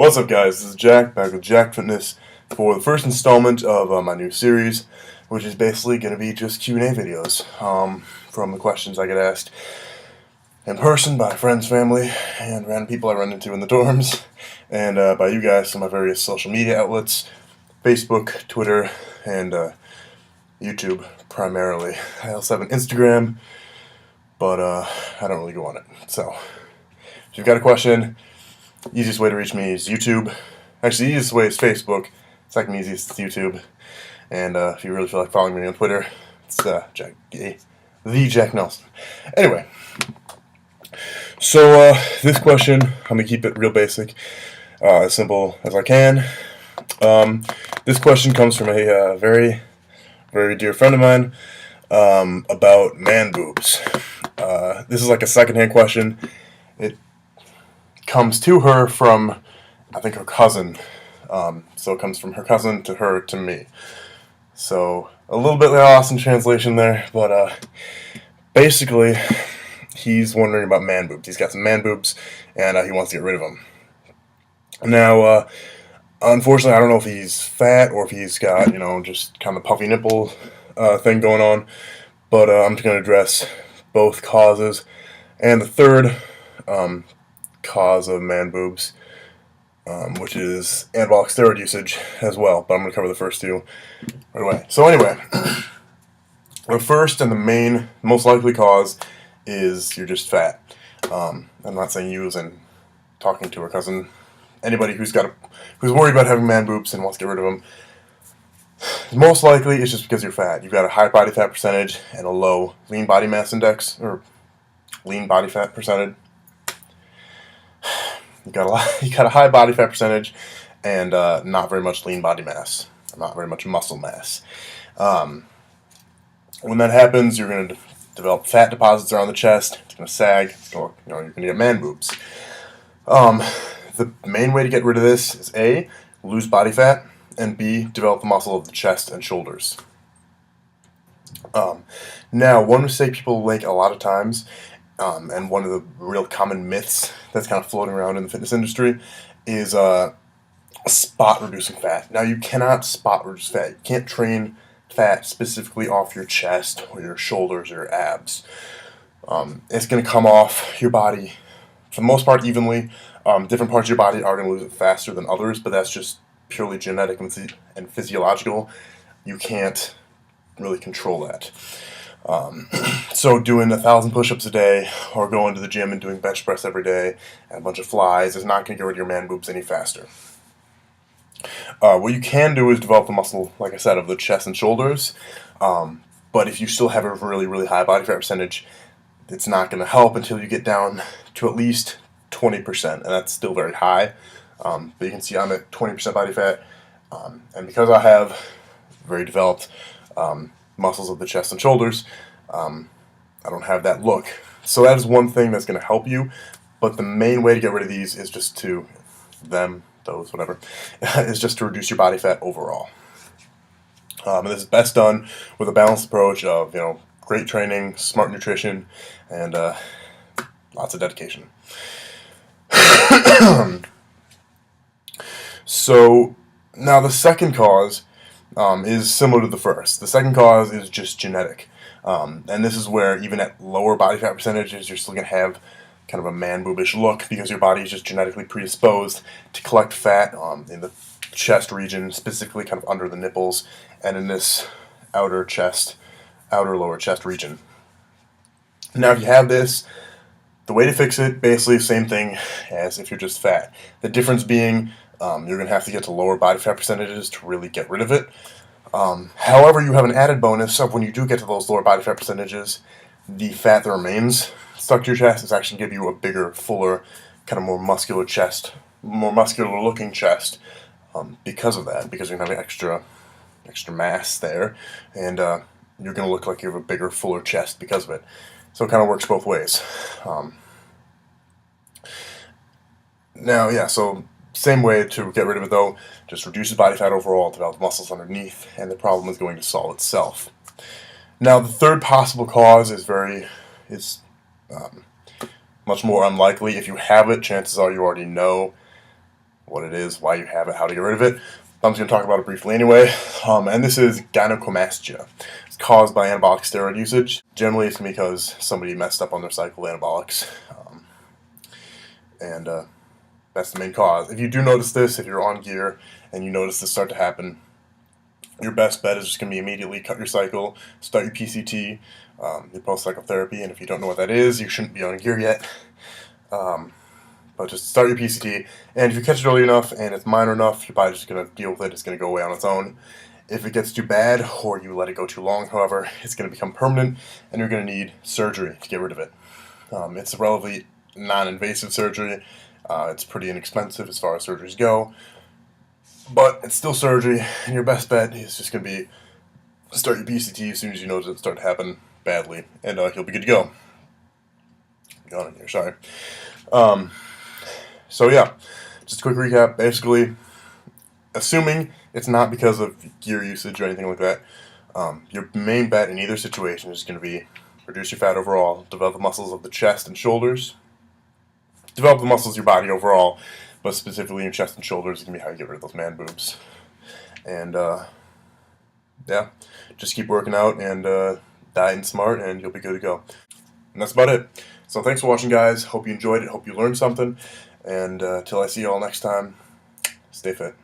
What's up, guys? This is Jack, back with JakkedFitness for the first installment of my new series, which is basically going to be just Q&A videos from the questions I get asked in person by friends, family, and random people I run into in the dorms, and by you guys on my various social media outlets, Facebook, Twitter, and YouTube primarily. I also have an Instagram, but I don't really go on it. So, if you've got a question, easiest way to reach me is YouTube. Actually, the easiest way is Facebook. Second easiest is YouTube. And if you really feel like following me on Twitter, it's the Jack Nelson. Anyway, so this question, I'm gonna keep it real basic, as simple as I can. This question comes from a very, very dear friend of mine about man boobs. This is like a secondhand question. It comes to her from, I think, her cousin. So it comes from her cousin to her to me. So a little bit lost in translation there, but basically, he's wondering about man boobs. He's got some man boobs, and he wants to get rid of them. Now, unfortunately, I don't know if he's fat or if he's got, just kind of puffy nipple thing going on, but I'm just going to address both causes. And the third cause of man boobs, which is anabolic steroid usage as well, but I'm going to cover the first two right away. So anyway, the first and the main, most likely cause is you're just fat. I'm not saying you as in talking to her cousin. Anybody who's worried about having man boobs and wants to get rid of them, most likely it's just because you're fat. You've got a high body fat percentage and a low lean body mass index, or lean body fat percentage. You got a high body fat percentage and not very much lean body mass, not very much muscle mass. When that happens, you're going to develop fat deposits around the chest. It's going to sag. You're going to get man boobs. The main way to get rid of this is A, lose body fat, and B, develop the muscle of the chest and shoulders. Now, one mistake people make a lot of times, and one of the real common myths that's kind of floating around in the fitness industry, is spot reducing fat. Now, you cannot spot reduce fat. You can't train fat specifically off your chest or your shoulders or your abs. It's going to come off your body for the most part evenly. Different parts of your body are going to lose it faster than others, but that's just purely genetic and physiological. You can't really control that. So doing 1,000 push-ups a day or going to the gym and doing bench press every day and a bunch of flies is not going to get rid of your man boobs any faster. What you can do is develop the muscle, like I said, of the chest and shoulders, but if you still have a really, really high body fat percentage, it's not going to help until you get down to at least 20%, and that's still very high. But you can see I'm at 20% body fat, and because I have very developed muscles of the chest and shoulders, I don't have that look. So that is one thing that's going to help you, but the main way to get rid of these is just to, is just to reduce your body fat overall. And this is best done with a balanced approach of, great training, smart nutrition, and lots of dedication. So now the second cause is similar to the first. The second cause is just genetic. And this is where even at lower body fat percentages, you're still going to have kind of a man boobish look because your body is just genetically predisposed to collect fat in the chest region, specifically kind of under the nipples and in this outer lower chest region. Now, if you have this, the way to fix it, basically the same thing as if you're just fat. The difference being you're going to have to get to lower body fat percentages to really get rid of it. However, you have an added bonus of when you do get to those lower body fat percentages, the fat that remains stuck to your chest is actually going to give you a bigger, fuller, kind of more muscular chest, more muscular looking chest because of that, because you're going to have extra mass there, and you're going to look like you have a bigger, fuller chest because of it. So it kind of works both ways. So same way to get rid of it though, just reduces body fat overall, develop muscles underneath, and the problem is going to solve itself. Now the third possible cause is much more unlikely. If you have it, chances are you already know what it is, why you have it, how to get rid of it. I'm just going to talk about it briefly anyway. And this is Gynecomastia. It's caused by anabolic steroid usage. Generally, it's because somebody messed up on their cycle of anabolics. And that's the main cause. If you do notice this, if you're on gear and you notice this start to happen, your best bet is just going to be immediately cut your cycle, start your PCT, your post-cycle therapy, and if you don't know what that is, you shouldn't be on gear yet. But just start your PCT, and if you catch it early enough and it's minor enough, your body's just going to deal with it. It's going to go away on its own. If it gets too bad or you let it go too long, however, it's going to become permanent, and you're going to need surgery to get rid of it. It's a relatively non-invasive surgery. It's pretty inexpensive as far as surgeries go, but it's still surgery, and your best bet is just going to be start your PCT as soon as you notice it start to happen badly, and you'll be good to go. Got in here, sorry. So yeah, just a quick recap. Basically, assuming it's not because of gear usage or anything like that, your main bet in either situation is going to be reduce your fat overall, develop the muscles of the chest and shoulders, develop the muscles of your body overall, but specifically your chest and shoulders is going to be how you get rid of those man boobs. And yeah, just keep working out and dieting smart, and you'll be good to go. And that's about it. So thanks for watching, guys. Hope you enjoyed it. Hope you learned something. And till I see you all next time, stay fit.